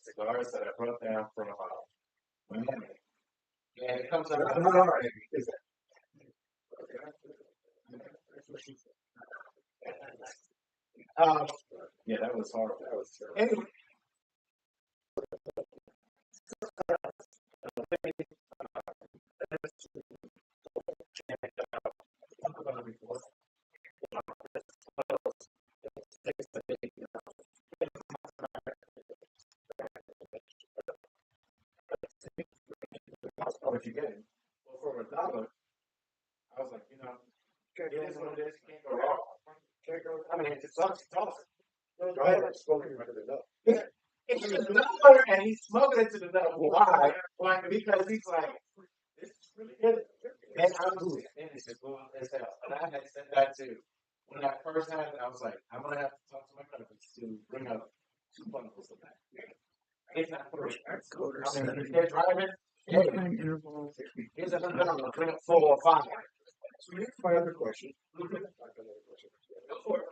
cigars that I brought down from Miami. And it comes out of yeah, that was horrible. That was terrible. Anyway, what you getting? Well, for $1, I was like, it is what it is. You can't go wrong. I mean, it's sucks. It's awesome. Smoking right to the nut. It's $1, and he's smoking it to the nut. Why? Because he's like, this is really good. And I'm doing it. And it's just cool as hell. And I had said that too. When I first had it, I was like, I'm going to have to talk to my brothers to bring up 2 bundles of that. It's not 3. That's cool. I mean, if they're driving, here's another bring up 4 or 5. So here's my other question. Go for it.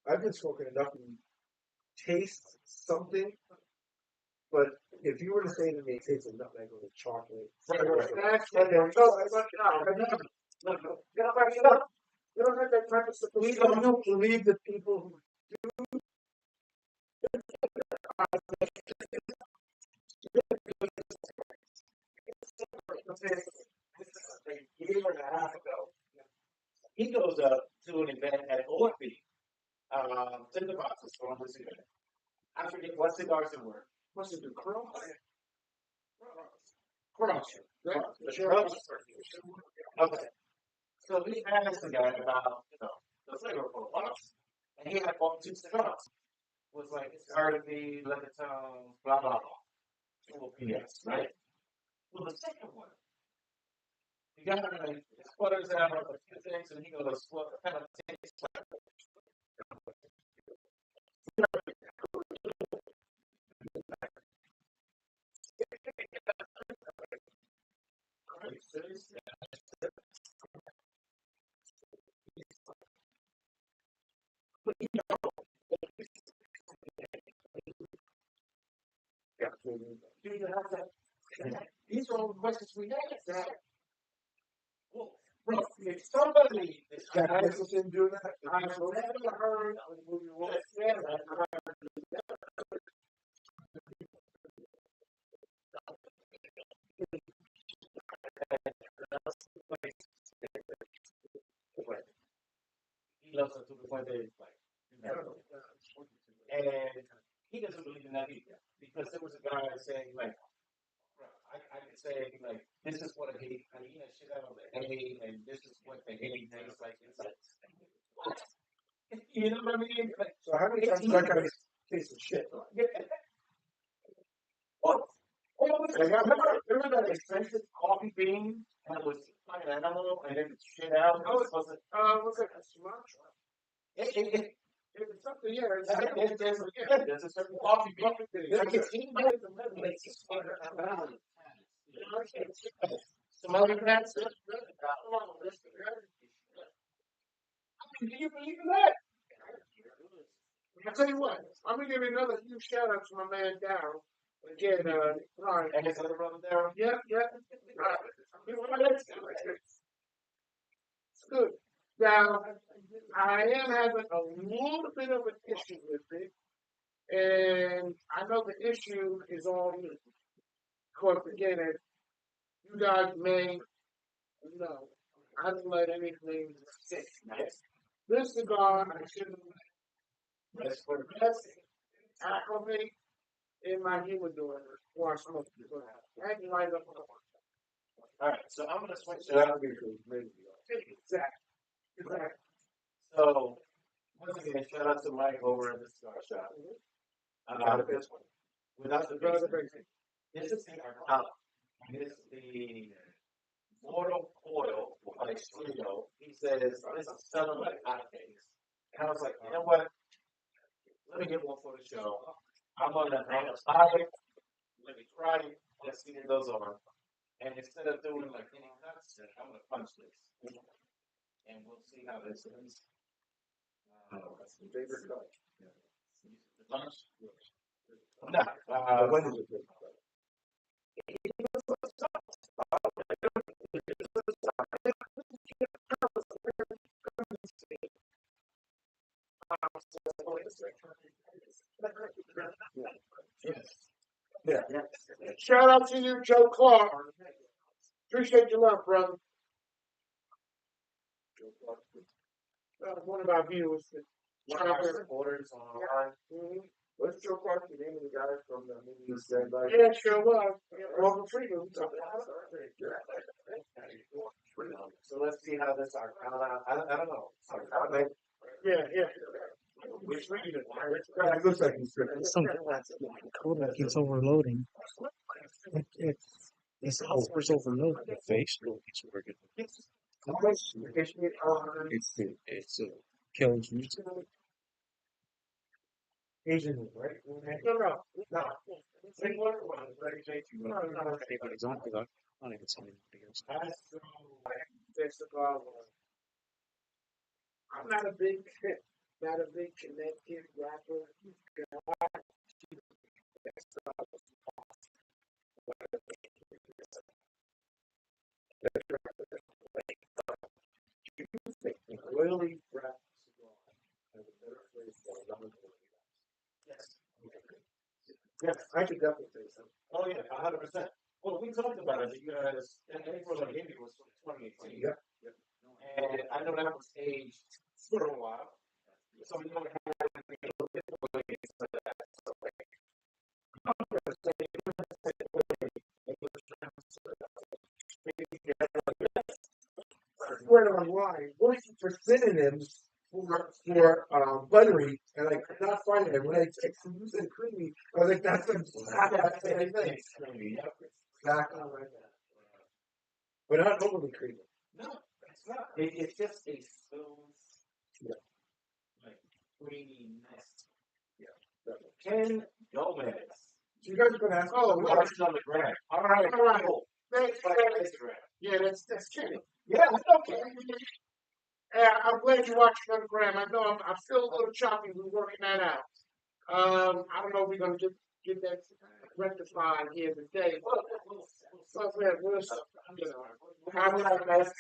I've been smoking enough to taste something, but if you were to say to me, it tastes a nutmeg or chocolate. Right. There we go. You don't have that type of stuff. We don't believe that people who do this is a year and a half ago. He goes up to an event at OFB, Cinder Boxes for this event. I forget what cigars it were. What's it do? Cross. Okay. So we asked the guy about, the flavor profile, and he had bought 2 cigars. It was like, it's RDB, Legatone, blah, blah, blah. 2 PS, right? Well, the second one, the guy sputters out a few things, and he goes, well, kind of tastes like do you have that? These are all the questions we had. Well, bro, if somebody is interested in doing that, I've never heard of a movie where he loves her to the point that it's like, and he doesn't believe in that either. Because there was a guy saying, like, I could say, like, this is what I hate. I eat that shit out of the hay, and this is what the hay tastes like. It's like, what? You know what I mean? Like, so how many times that guy tastes of shit? What? Remember that expensive coffee bean that was like an animal and then shit out? Was it a Sumatra? It's something, there's a certain coffee bean. It's eaten by the middle. It's just some other plants. Do you believe in that? I'll tell you what, I'm going to give you another huge shout out to my man Darryl. Again, and his other brother Darryl? Yeah. It's good. Now, I am having a little bit of an issue with it, and I know the issue is all you. Of course, again, you guys may know, I don't let anything sit. This cigar, I shouldn't rest for the best. Tackle me in my humidor before I smoke it. I can light up on the one. All right, so I'm going to switch it out. Exactly. So, once again, shout out to Mike over at the cigar shop. This one. Without the basic. This is the Arcana. This is the Mortal Coil by Trio. He says, this is selling like hotcakes. And I was like, you know what? Let me get one for the show. I'm going to buy it. Let me try it. Let's see what goes on. And instead of doing like any cuts, I'm going to punch this. And we'll see how this is. That's my favorite cut. No, When is it? Yeah. Shout out to you, Joe Clark. Appreciate your love, brother. One of our viewers. one of our supporters online. What's Joe Clark, the name of the guy from the movie Cigarage? Yeah, sure was. Morgan Freeman. So let's see how this are. I don't know. Yeah. Which reading it? It looks like he's scripted. Something code keeps overloading. The software's overloaded. The Facebook is working. It's kills you. Asian, right? No. Say what it was. Everybody's on because I don't even tell anybody else. I'm not a big connected rapper. Royally wrapped cigar has a better flavor than lemon cookie. Yes, I could definitely say so. Oh yeah, 100%. Well, we talked about it because in April I gave you was 2018. Yep. And I know that was aged for a while. So we don't have to be a little bit of a Word online, looking for synonyms for buttery, and I could not find it. When I checked for loose and creamy, I was like, that's exactly the same thing. Exactly like that. But not overly creamy. No, it's not. It's just a smooth, like creamy mess. Ken Gomez. So you guys are gonna ask, Watching on the ground. All right. Cool. Thanks, Instagram. yeah, that's Kenny. Yeah, okay. Yeah, I'm glad you're watching on the gram. I know I'm still a little choppy. We're working that out. I don't know if we're gonna get that rectified here today.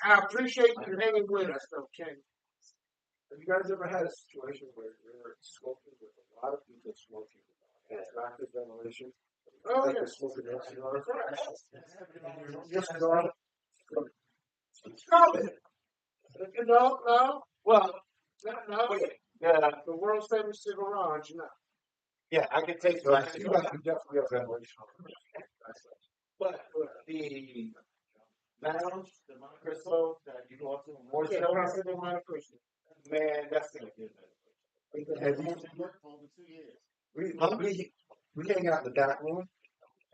I appreciate you hanging with us, though, Kenny. Have you guys ever had a situation where you're smoking with a lot of people smoking and it's not good ventilation? Oh, like yeah. Smoking their cigar. Your cigar. Stop it. No. Well, No. wait. The world's famous Cigarage, no. Yeah, I can taste So that. you guys definitely have ventilation. But the lounge, the Monte Cristo that you go up to, more Yeah, so, when I said the Monte Cristo. man, that's gonna give it. And For over 2 years. we hang out in the back room,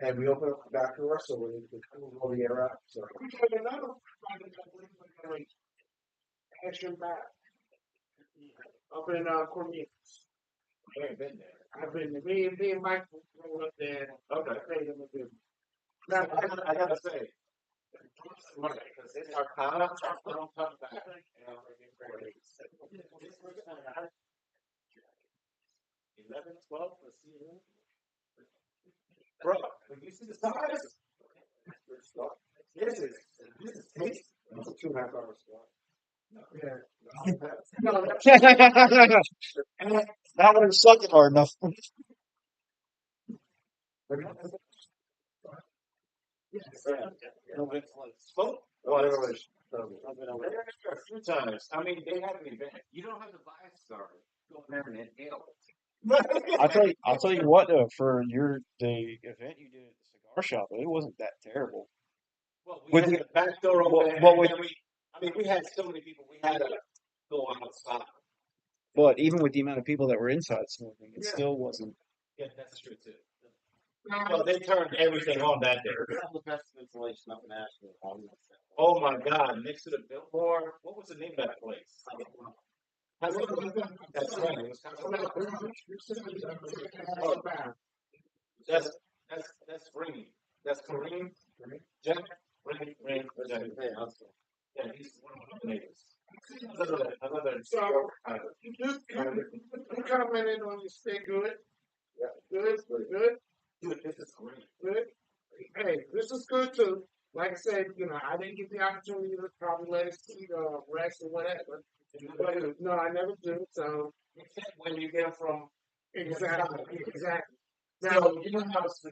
and we open up the back door so we can roll the air out. So we have another action back up in Cornelius. I ain't been there. I've been me and Mike rolled up there. Okay. Paid him a bit. Now, I gotta say, because it's our time, I don't come back. And I'm like, this first time I had 11, 12, let's see. Bro, when you see the size, this is tasty. It's a 2.5 hour slot. Yeah. That one sucked hard enough. Smoke? Whatever. I've been over there a few times. I mean, they have an event. You don't have to buy a cigar. Go in there and inhale it. I'll tell you what though, for the event you did at the cigar shop, it wasn't that terrible. Well, we had the back door open. We had so many people. We had to go outside. But even with the amount of people that were inside smoking, it still wasn't. Yeah, that's true too. Well, they turned everything on that day. The best insulation up in Asheville. Oh my God! Next to the Billboard, what was the name of that place? That's right. It was that's Ring. That's Kareem. Jack. Ring. Jack. Yeah, he's one of the neighbors. Another. So you commented on your stay good. Yeah, good, good, Dude, this is great. good. Hey, this is good too. Like I said, I didn't get the opportunity to probably let it see the rest or whatever. But no, I never do. So Except when you get from exactly. now, Now, you know how it's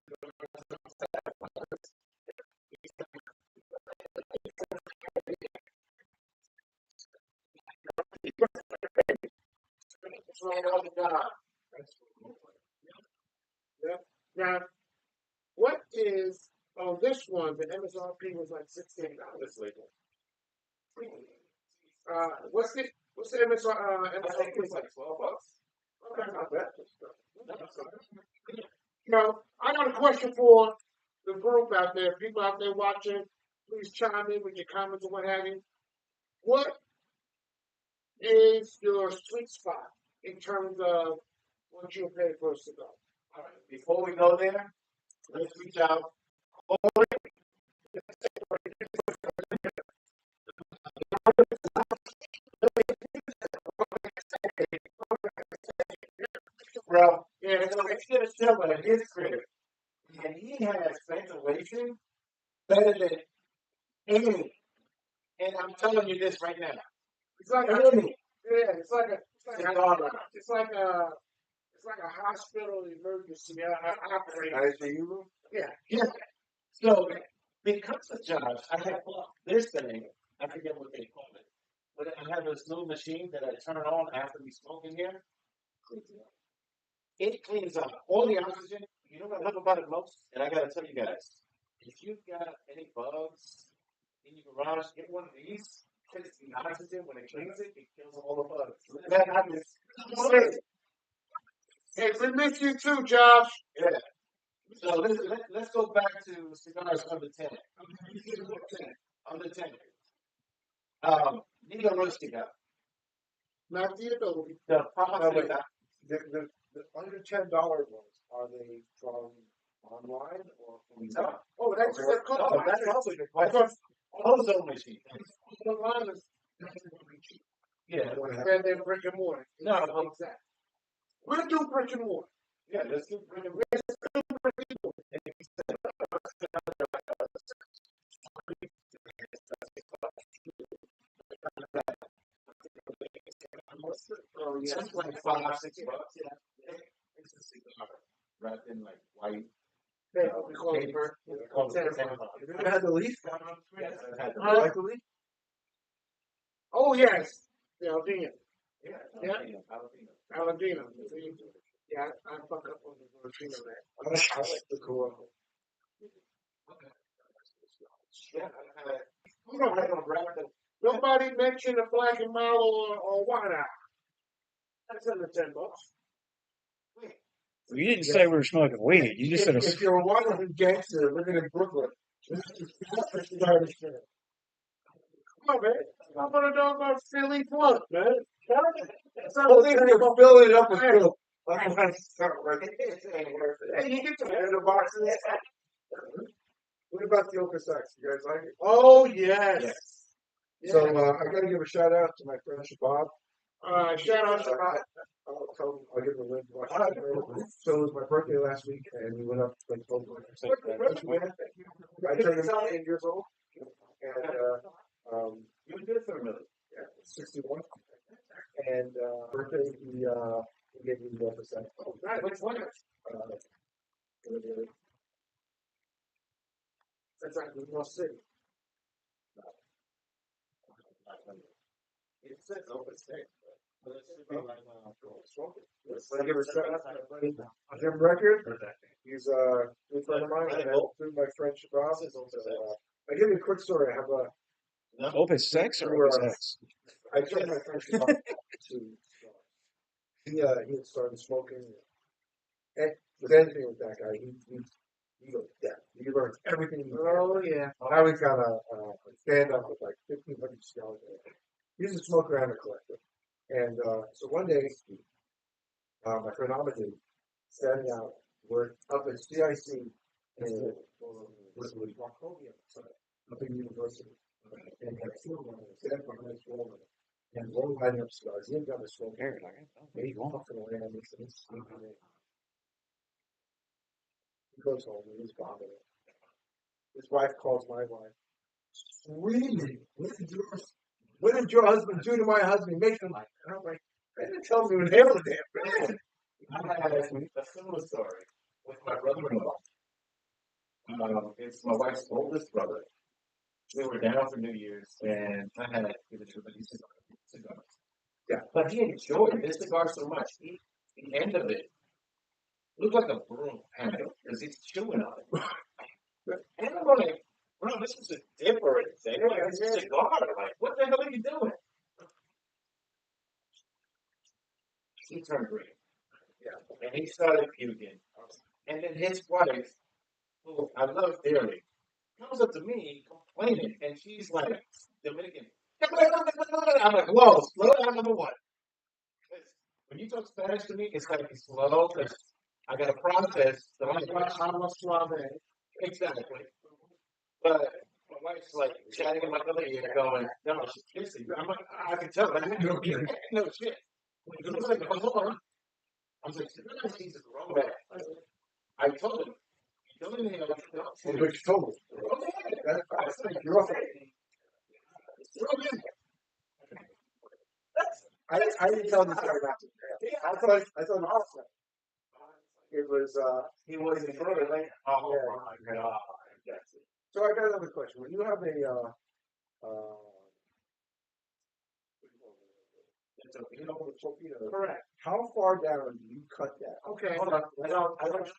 right on the dot. Yeah. Now, what is on this one? The MSRP was like $16 later. What's the I think MSRP? it's like $12. Okay, not bad. I got a question for the group out there, people out there watching. Please chime in with your comments or what have you. What is your sweet spot in terms of what you pay for a cigar? All right, before we go there, let's reach out. Bro, Yeah, let's get a show at his crib. And he has ventilation better than any. And I'm telling you this right now. it's like a, Any. yeah, it's like a, Cigar. it's like a hospital emergency operating. ICU room? Yeah, Yeah. So, because of Josh, I have this thing, I forget what they call it, but I have this little machine that I turn on after we smoke in here. It cleans up all the oxygen. You know what I love about it most? And I gotta tell you guys, if you've got any bugs in your garage, get one of these. Because the oxygen, when it cleans it, it kills all the bugs. That happens. hey, we miss you too, Josh. Yeah. So let's go back to cigars under 10. Under 10. Neither Rustica. Not the ability. The product The under $10 ones, are they from online or from? No. Oh, that's No, that's also a good question. Ozone machine. online is. Yeah. And then brick and mortar. No, Exactly. We'll do brick and mortar. Yeah, let's do brick and Oh, yeah. It's like $5, $6. Yeah. It's a cigar wrapped in like white. Hey, we call it brick. Have you ever had the leaf? Yes, I've had Huh? Like the leaf? Oh, yes. The Aldina. Yeah. Yeah. Aladino. Yeah, I fuck up on the Aldina there. I like the Corojo. Yeah, I've had. You know, I don't wrap it. nobody mentioned a black and mild or white eye. That's under $10. You didn't say we were smoking weed. You just said If you're a Washington gangster living in Brooklyn, this is Come on, man. I'm gonna know about Philly Flunk, man. Well, then you're filling it up with filth. Hey, you get the box in there. What about the Opus X? You guys like it? Oh, yes. So I got to give a shout out to my friend Shabab. Shout out to my. I'll give him a link. So it was my birthday last week, and we went up to like 12. I turned 18 years old, and You were good for a minute. 61. And birthday, he gave me the Opus X. Oh, right. Which one? That's like New York City. It says open state. But it should be like, I give a shout out to my buddy Jim Record. He's a good friend of mine. I met through my friend Shabazz. I give you a quick story. I have a Opus X or Opus X? I told my friend Shabazz to he had started smoking. And with anything with that guy, he goes, yeah, he learns everything. He Oh, yeah. Now he's got a stand up with like 1,500 cigars. He's a smoker and a collector. And so one day, my friend Amadou standing out, we're up at CIC in Wachovia, up in University. And had two of them stand behind his wall and we're lighting up cigars. He ain't got a smoke. There, like, oh, there you go. Puffing away on these things. goes home and he's vomiting. His wife calls my wife, screaming, what did your husband do to my husband? Make him like, and I'm like, I didn't tell him he was there with him. I had a similar story with my brother-in-law. It's my wife's oldest brother. We were down for New Year's, and I had given everybody cigars. Yeah. But he enjoyed this cigar so much. The end of it looked like a broom handle because he's chewing on it. And I'm like, bro, this is a different thing. Like, it's a cigar. Like, what the hell are you doing? He turned green. Yeah. And he started puking. And then his wife, who I love dearly, comes up to me complaining, and she's like, Dominican. I'm like, whoa, slow down, number one. When you talk Spanish to me, it's gotta be slow because I gotta process the language. I'm a suave. Exactly. But my wife's like chatting in my other ear, going, "No, she's kissing." I'm like, I can tell. I don't get it. No shit. He was like, "Hold on." I was like, "He's a grown man." I told him. He told me, And what you told me. That's like, you're off. I didn't tell this guy not to. I thought also. It was, he was in front of me. Oh my God. So I got another question. When you have a, torpedo, Correct. how far down do you cut that? Okay. Hold on. I don't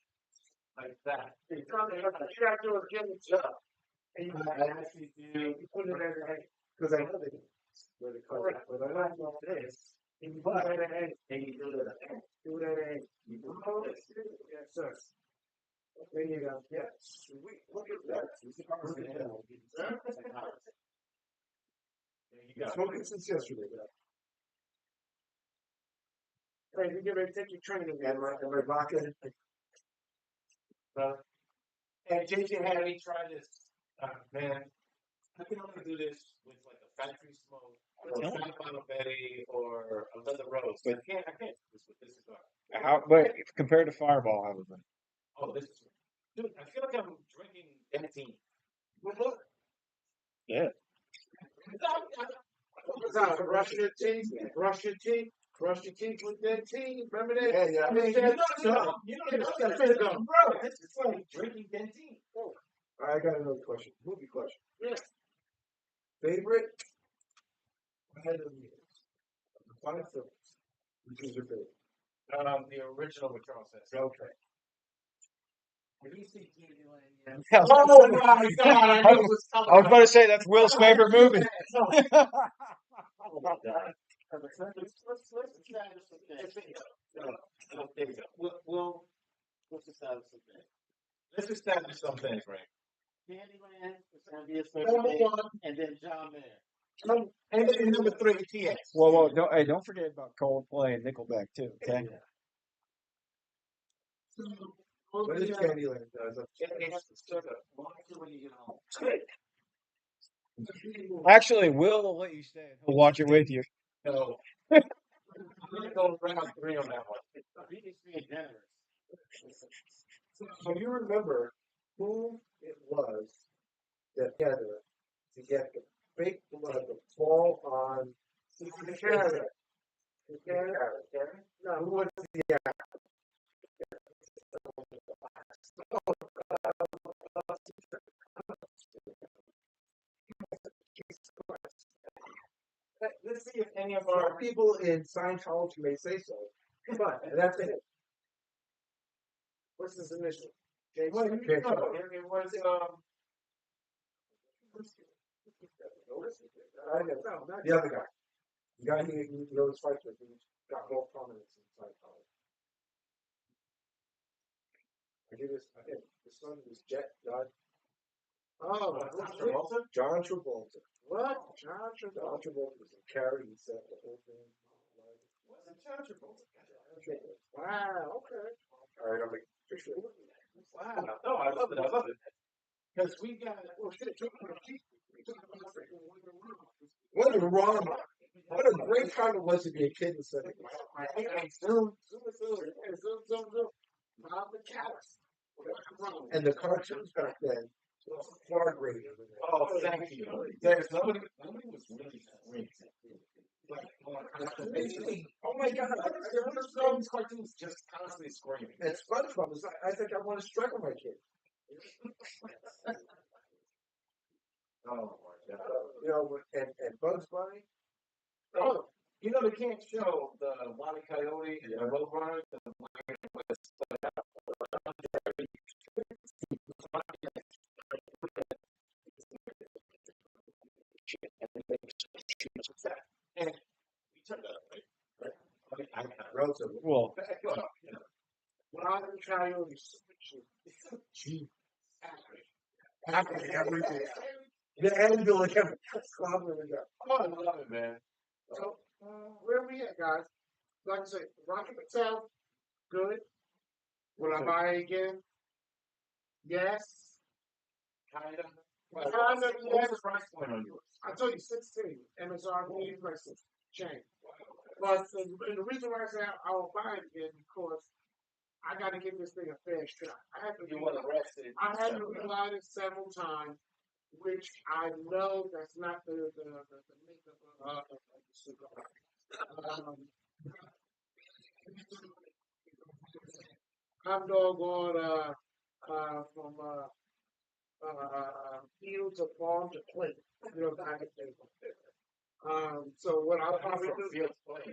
like that. You got to do a given job. And I actually do. You put it in the head. Because I know they where to cut it, but I don't know this. And you put it in the head, and you do it at the end. Do that in. You do this. Yes, sir. There you go. Yeah, sweet. Look at that. There you go. Smoking since yesterday. Hey, you get ready to take your training. And my vodka. And JJ had me try this. Man, I can only do this with like a factory smoke, or a San Betty, or a leather rose. But I can't do this with this cigar. But compared to Fireball, how was it? Oh, this is, dude, I feel like I'm drinking Dentine. Yeah. Brush your teeth. Brush your teeth. Brush your teeth with that tea. Remember that? Yeah. I mean, bro, this is like drinking Dentine. I got another question. Movie question. Yeah. Favorite head of the years? The 5 films. Which is your favorite? The original with Charles S. Okay. Did you see Candyland? Oh my God! I knew it was I was about to say that's Will's favorite movie. Let's Let's establish some things, right? Candyland is going to be his favorite thing, and then John Mayer. And then number 3, TX. Whoa, don't forget about Coldplay and Nickelback too. Okay. What is Candyland does? It's sort of when you get home. Actually, Will will let you stay. He'll watch it with you. So, I'm going to go round 3 on that one. He's being generous. So you remember who it was that Heather to get the fake blood to fall on the carrot? The carrot? No, who was the actor? Let's see if any of Some our people in Scientology may say so, but that's it. What's his initial? Well, you Okay, know, it was the other guy. The guy he always fights with, who's got more prominence in Scientology. I think his son was died. Oh, John Travolta. what? John John Travolta was in Carrie. He said the whole thing. wasn't John Travolta. Wow. Okay. All right, I'm like, picture it. Wow. No, I love it. Because we got What a wrong. What a great time it was to be a kid instead of Zoom. Mom the callus. And the cartoons back then was far greater than that. Oh, thank you. There's nobody was really great. Like, oh my God, all these cartoons just constantly screaming. And SpongeBob is like, I think I want to strangle my kid. Oh my God. You know, and Bugs Bunny. Oh, you know they can't show the Wile E. Coyote and the Roadrunner. And we turned out right. I mean, I Relatively. Well, you know, Wild and Coyotes. After everything. The ambulance. oh, I love it, man. So, where we at, guys? Like I said, Rocky Patel, good. Will I buy it again? Yes. Kind of. Kind of, What's the price point on yours? I told you 16 MSRP prices change. But the reason why I say I will buy it again because I got to give this thing a fair shot. I had to You want to rest it? I had to relight it several times, which I know that's not the makeup of the cigar. I'm doggone from field to farm to plate. You know, I can say. So what I'll probably do,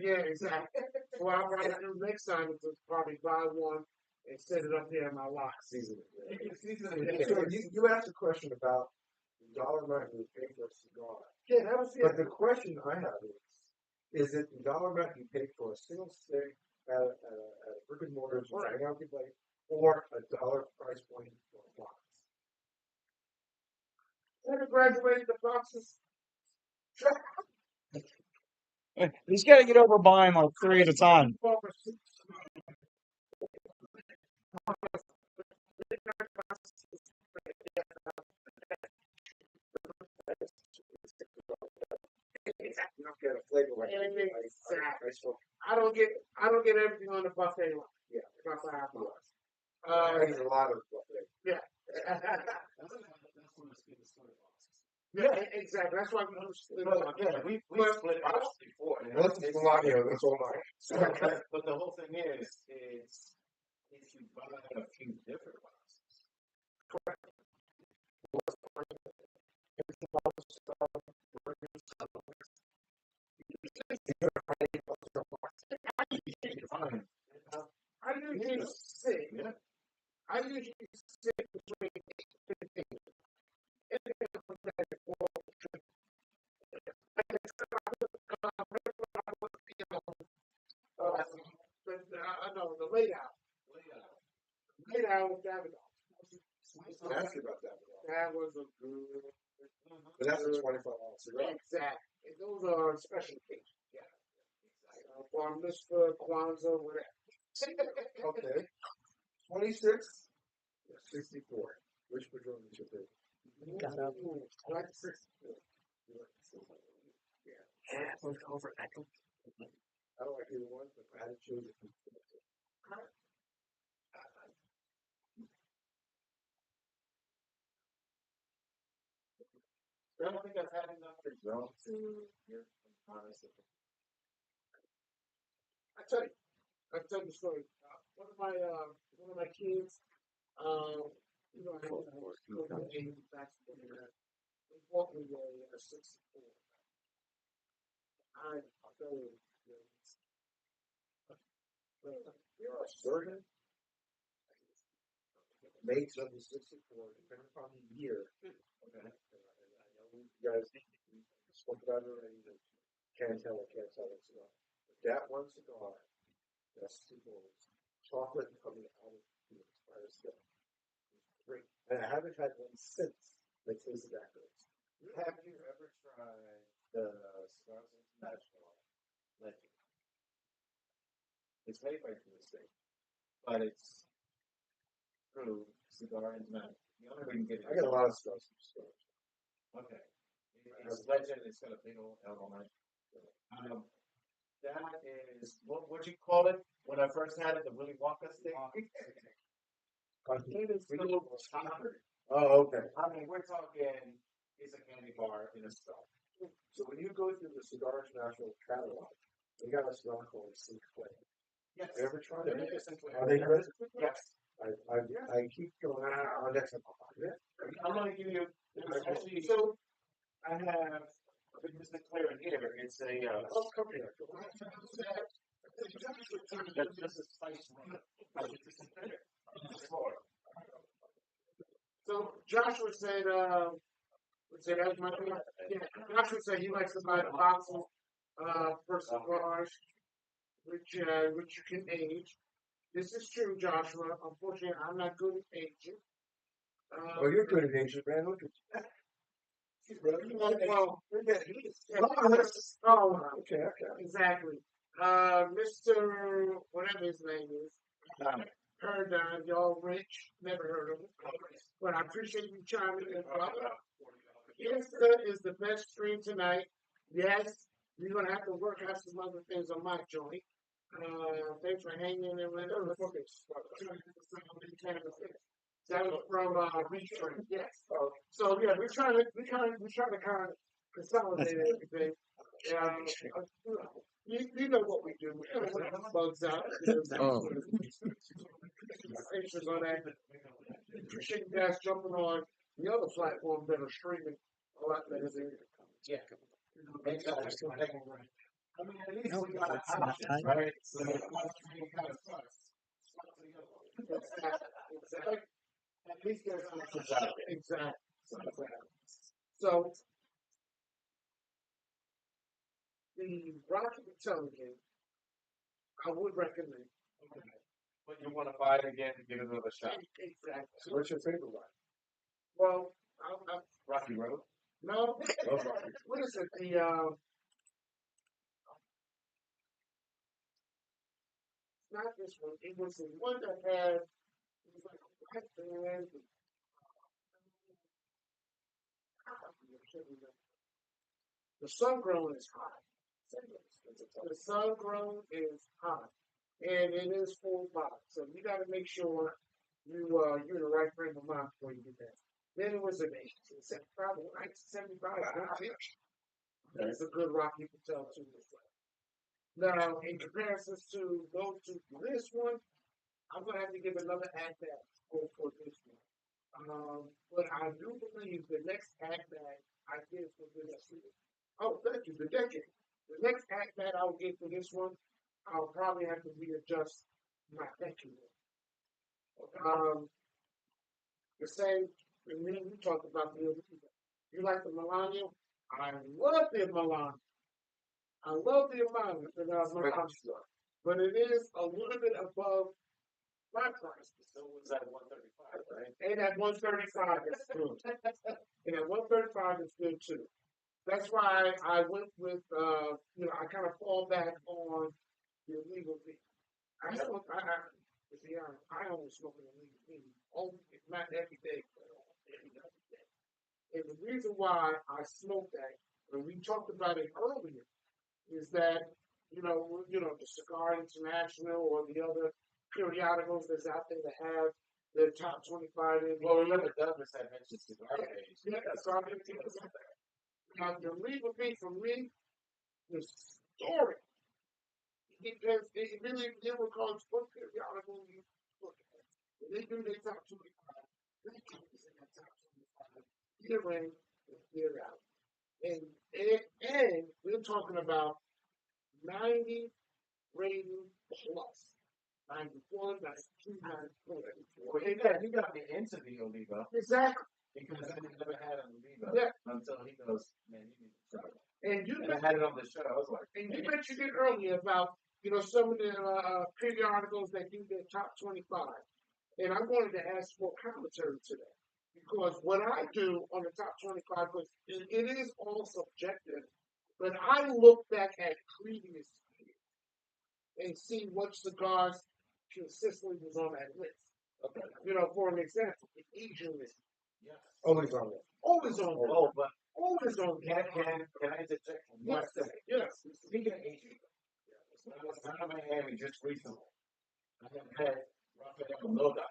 yeah, exactly. So what I'll probably do next time is just probably buy one and set it up there in my lot. Season it. So you asked a question about the dollar amount you pay for a cigar. Yeah, that was it. But the question I have is it the dollar amount you pay for a single stick at a brick and mortar hang out with like, or a dollar price point for a box? When I graduated the boxes, he's got to get over buying like 3 at a time. You don't get a flavor like I don't get everything on the buffet line. Yeah. If I buy a box. There's a lot of buffet. Yeah. Yeah, exactly. That's why we understood. We split it up before. That's all mine. But the whole thing is if you buy a few different boxes. I usually sit. I usually sit between 15. I know the layout. Layout with Davidoff. Ask you about that. That was a good. But that's a $25 cigar. Exactly. And those are special occasions. Yeah. For Mr. Kwanzaa, whatever. Okay. 26. 64. Which Padron is your favorite? I like 64. Yeah. Over. I don't like either one, but I had to choose it. I don't think I've had enough to grow to hear honestly. I tell you the story. One of my kids, you know, I had basketball. They bought me a 64. I fell in. There are certain mates of the 64, depending upon the year. Okay. I know you guys spoke about it already. Can't tell a cigar. But that one cigar, that's chocolate coming out of the expired stuff. Great. And I haven't had one since that tasted that good. Have you ever tried the Cigars International Legend? It's made by Tuesday, but it's through Cigar International. The only way you can get it. I got a lot of cigars from stores. Okay. It's Legend. It's got a big old L on it. That is, what would you call it? When I first had it, the Willy Wonka stick? It is still chocolate. Oh, okay. I mean, we're talking, it's a candy bar in a store. So when you go through the Cigarage National Catalog, they got a cigar called Sinclair. Yes. You ever tried There it? is Sinclair. Are they good? Yes. I keep going on next one. I'm gonna give you, there's actually, so I have a big Sinclair in here. It's a, Oh, come here. this is spice rum. This is Sinclair. It's more. So Joshua said, that's my thing. Yeah, Joshua said he likes to buy the boxes, for Cigarage, which you can age. This is true, Joshua. Unfortunately, I'm not good at aging. Oh, you're good at Asian, man. Look at Well, you. oh, Okay, okay. exactly. Mr. whatever his name is, heard y'all rich, never heard of him, but I appreciate you chiming in, brother. Insta is the best stream tonight. Yes, you're gonna have to work out some other things on my joint. Thanks for hanging in there with us. That was from Retrain, yes. So yeah, we're trying to kind of consolidate everything. You know what we do. We kind of bugs out. Oh. Pictures on that. Appreciate you guys jumping on the other platforms that are streaming a lot better than Yeah. I mean, at least No, we got it's an not option, time. right? So the stream kind of sucks. exactly. At least there's options out there. Exactly. So the Rocket Intelligence, I would recommend. But you want to buy it again and give it another shot. Exactly. So what's your favorite one? Well, Rocky Road. no. What is it? Not this one. It was the one that had. It was like a black band. The sun grown is hot. The sun grown is hot, and it is full box. So you got to make sure you're in the right frame of mind before you do that. Then it was an 1875, 1975. That's a good rock you can tell too. Now, in comparison to those two for this one, I'm gonna have to give another act back for this one. But I do believe the next act back I give for this. Oh, thank you. The decade. The next act that I'll get for this one, I'll probably have to readjust my decade. The same. And me, we talked about the other people. You like the Millennium? I love the Millennium. I love the amount of Millennium, but it is a little bit above my price. So it was at 135, right? And at 135 is good. And at 135 is good too. That's why I went with I kind of fall back on the illegal weed. I only smoke an illegal weed. Only not every day, but every other day. And the reason why I smoke that, and we talked about it earlier, is that the Cigar International or the other periodicals that's out there that have their top 25 in. Well, remember Douglas had mentioned cigar days. Yeah, so I'm going to take that. Now, the legal fee for me, the story, because it really records what periodical you look at. When they do their top 25, they count in that top 25 year in, year out. And we're talking about 90 rating plus. 91, 92, 94. Well, he got me into the Oliva Exactly. because I never had an Oliva Yeah. until he goes, man, you need to try it. And I had it on the show. I was like, and you mentioned it earlier about some of the periodicals that do their top 25, and I wanted to ask for commentary to that because what I do on the top 25, because it is all subjective, but I look back at previous years and see what cigars consistently was on that list. okay. For an example, the Asian list. Yes. Always on there. Always on there. Oh, but Always on there. can I interject for 1 second? Yes. Speaking of Asian, I was down in Miami just recently. I have had Rafael Loda.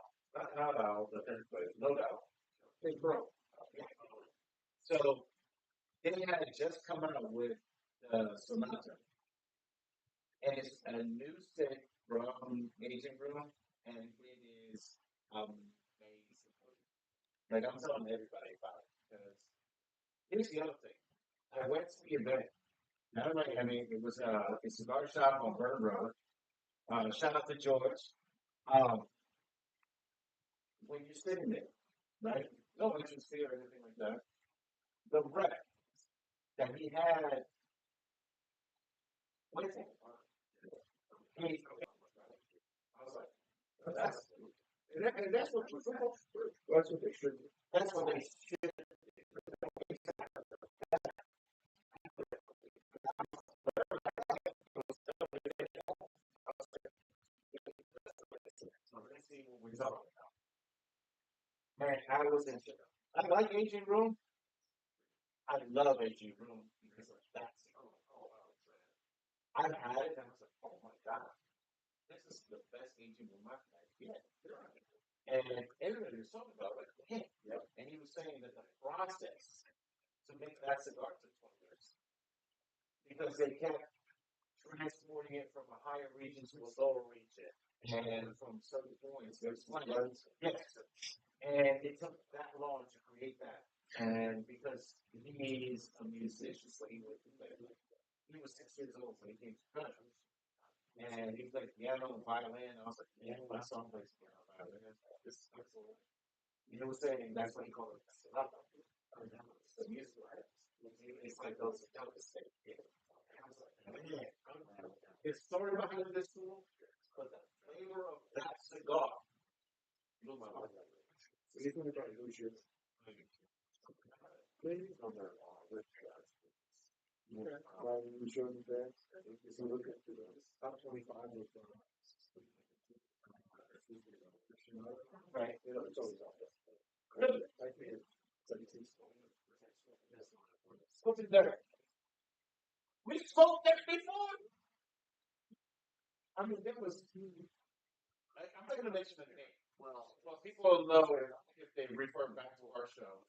not out, but third place, no doubt. They broke. So they had just come out with the Sonata, and it's a new stick from Aging Room, and it is amazing. Like I'm telling everybody about it because here's the other thing. I went to the event. Not in Miami. It was a cigar shop on Burn Road. Shout out to George. Um, when you're sitting there, right? No entrance fee or anything like that. The rep that he had, what is it? I was like, And that's what you're supposed to do. That's what they should do. that's what they should. So let's see what we're talking about. Man, I was in. I like Aging Room. I love Aging Room because of that. I had it and I was like, oh my god, this is the best Aging Room I've had yet. And everybody was talking about it, like, hey, yep. And he was saying that the process to make that cigar took 20 years because they kept transporting it from a higher region to a lower region, and from certain points, there's yes, and it took that long to create that. And because he's a musician, so he was 6 years old when he came to the country. And he played piano and violin. I was like, yeah, my son plays piano and violin. This is excellent. He was saying that's what he called it. It's a musical artist. It's like those adults say. I was like, man, his story behind this tool, but the flavor of that cigar blew my mind. So you think about who's your ladies on their with you showed me that. If you look at the top 25 of Right. you know, it's always out there. I think it's 17. What's it there? We spoke there before. I mean, there was. I'm not going to mention the name. Well, people will know if they refer back to our show.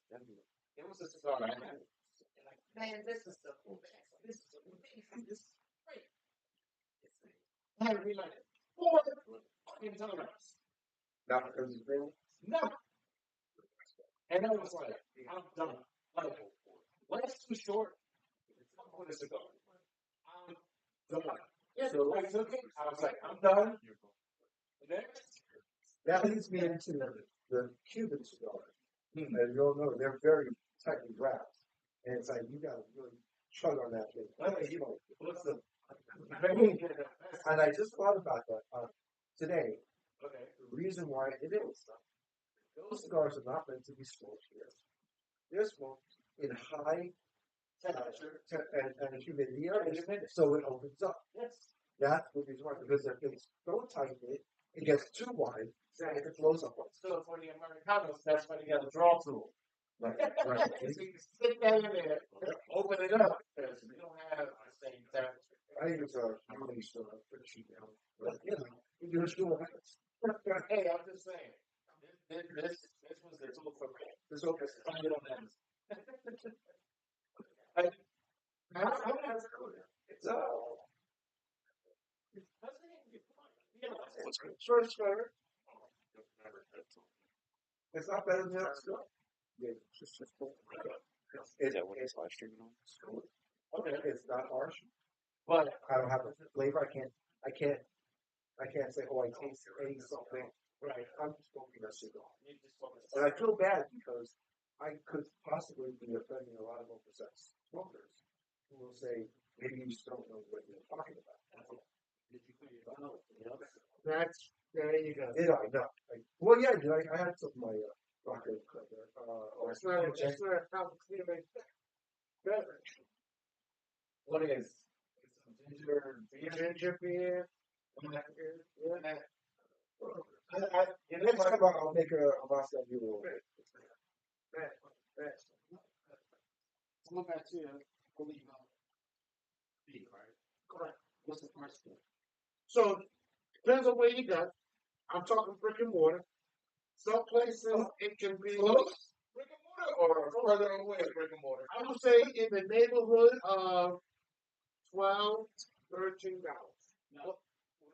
It was a cigar I had. Like, man, this is the best. This is amazing. This is great. I had to be like 4 fucking times. Not because it's been No. And I was like, I'm done. Like, life's too short. I'm going to cigar. I'm done. So I took it. I was like, I'm done. Next. that leads me into the Cuban cigars. As you all know, they're very tightly wrapped. And it's like you gotta really chug on that thing. What's the? And I just thought about that today. Okay. The reason why it is those cigars are not meant to be smoked here. They're smoked in high temperature and humidity areas, so it opens up. Yes. That's what these are because if it's so tight, it gets too wide, and it flows up. So for the Americanos, that's why you got a draw tool. Right. So you can stick that in there, open it up, because we don't have the same temperature. I think it's really still pretty cheap now. But you know, you're still Hey, I'm just saying. This was the tool for me. This open. Find it on Amazon. How did I go there? It's short square. It's not better than that stuff. Yeah, it's just cool. Is that what it's live streaming on? Okay, it's not harsh, but I don't have a flavor. I can't say, oh, I taste something. Right. I'm just smoking a cigar. And I feel bad because I could possibly be offending a lot of overseas smokers who will say, maybe you just don't know what you're talking about. That's there you go. Did I? No. Well, yeah, I had some of my rocket It's not a complicated beverage. What is? Ginger beer. Ginger beer. Yeah. Next time I'll make a Moscow Mule. Go back to believe B, right? Correct. What's the first one? So depends on where you go. I'm talking brick and mortar. Some places it can be. Close brick and mortar or further away brick and mortar? I would say in the neighborhood of $12, $13. Now, what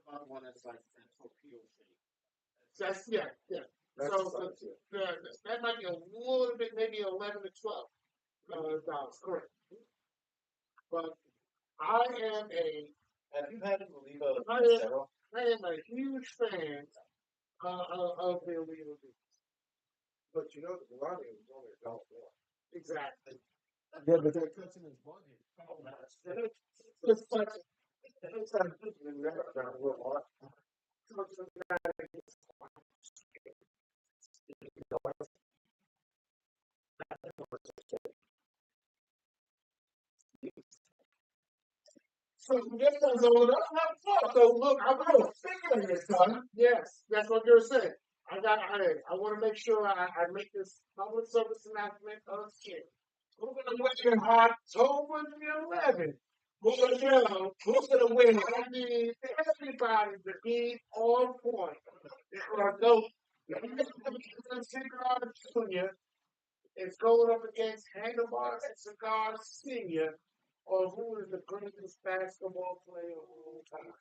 about one that's like that torpedo shape? That's yeah. That's So the size, yeah. that might be a little bit, maybe 11 to 12 dollars, correct? But I am a Have you had to leave a I am, sterile? I am a huge fan of the illegal beats. But you know, the Melania was only $1 more. Exactly. Yeah, but that cuts in his budget. It's like It's not good to remember around the world. so this one's old enough. So look, I'm going speaking of this, son. Yes, that's what you're saying. I want to make sure I make this public service announcement of shit. We're gonna win October the 11th. Who's gonna win? I need everybody to be on point. So, Cigarage Junior is going up against Handlebar and Cigars Senior, or who is the greatest basketball player of all time?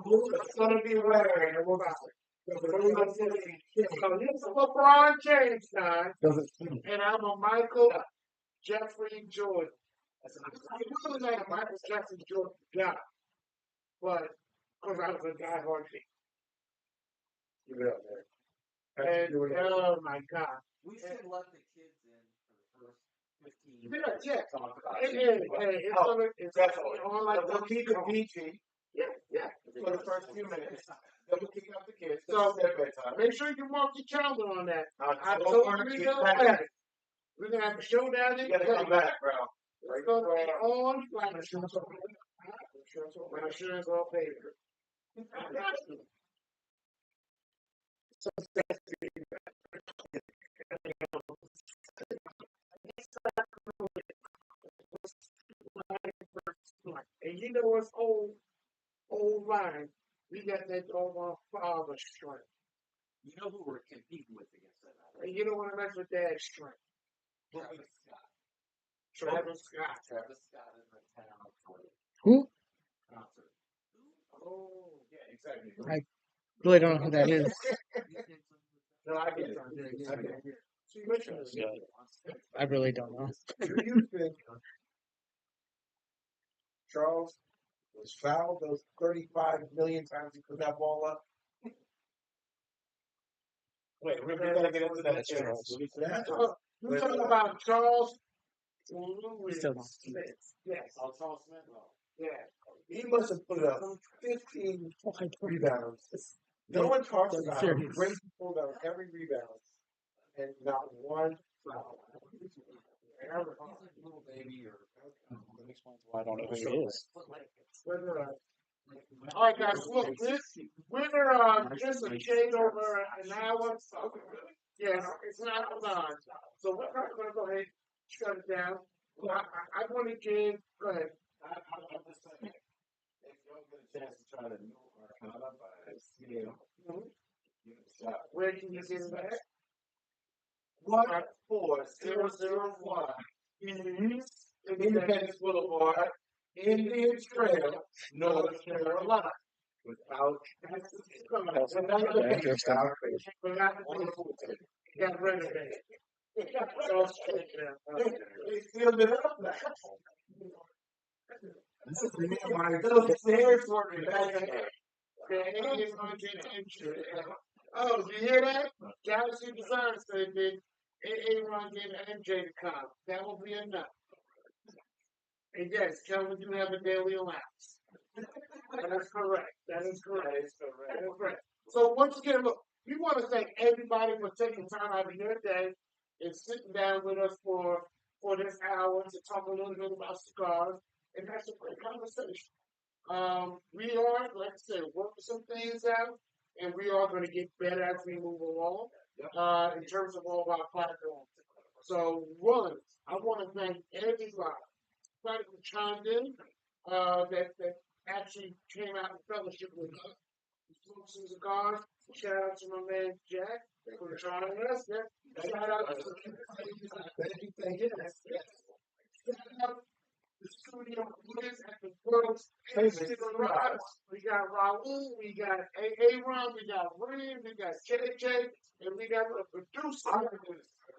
Who's gonna be wearing it? So he's a LeBron James guy, and I'm a Michael Jeffrey Jordan. I really like a Michael Jeffrey Jordan guy, but because I was a diehard fan. Give it up there. And oh my God. We should let the kids in for the first 15 Yeah, minutes. yeah. Talk about It's Definitely. on like We'll keep it PG yeah. for the first few minutes. Then we'll kick out the kids. So That's their bedtime. make sure you mark your calendar on that. October, October keep the back. 11th. We're gonna have a showdown in You gotta come Cleveland. back, bro. It's gonna be on flight insurance. My insurance all paid for. And you know what's old line? We got that doggone father strength. You know who we're competing with against that? And you don't want to mess with dad's strength. Travis Scott. Travis Scott. Travis Scott is in town for the Who? concert. Oh, Yeah, exactly. I really don't know who that is. No, I get it. yeah. I get it. See, listen, I really don't know. Do you think Charles was fouled those 35 million times he put that ball up? Wait, we're gonna get into that. That's Charles. we're talking about Charles Louis Still don't. Smith. Yes. Oh, Charles Smith? No. Yeah. He must have put up 15 rebounds. No one talks about how great he pulled out every rebound and not one foul. He's a little baby or. That explains why I don't know who he is. All right, guys. Look, we're just a shade over an hour. Yes, it's not on. So we're not going to go ahead and shut it down. I want to give. Go ahead. I'm just saying, if you don't get a chance to try to know Arcana by CDM, give it a shot. Where can you get that? 14001 Independence Boulevard, Indian Trail, North Carolina. Without Got renovated. they sealed it up now. This is those stairs were Oh, you hear that? Galaxy Design said that A-Ron gave MJ the comp. That will be enough. And yes, Kelvin do have a daily allowance. That is correct. That is correct. So once again, look, we want to thank everybody for taking time out of your day and sitting down with us for this hour to talk a little bit about cigars and have some great conversation. We are, like I said, working some things out, and we are going to get better as we move along in terms of all our platforms. So, one, I want to thank everybody who chimed in that actually came out in fellowship with us. Smokes and Cigars. Shout out to my man Jack for joining us. Yeah. Shout out to Thank you. shout out the studio audience at the world's Cigarage. We got Raul, we got Aaron, we got Ren, we got JJ, and we got the producer.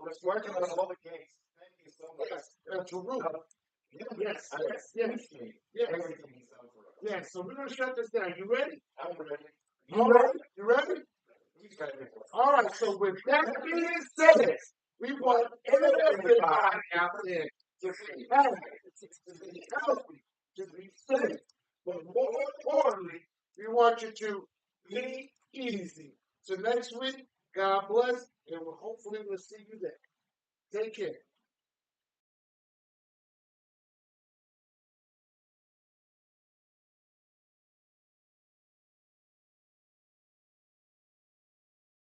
Was working on all the games. Thank you so much. Yes, that's Raul. Yes. Everything he's done for us. Yeah, so we're gonna shut this down. You ready? I'm ready. You ready? You ready? He's ready. All right, so with that being said, we want everybody out there to be happy, to be healthy, to be safe. But more importantly, we want you to be easy. So next week, God bless, and hopefully we'll see you there. Take care.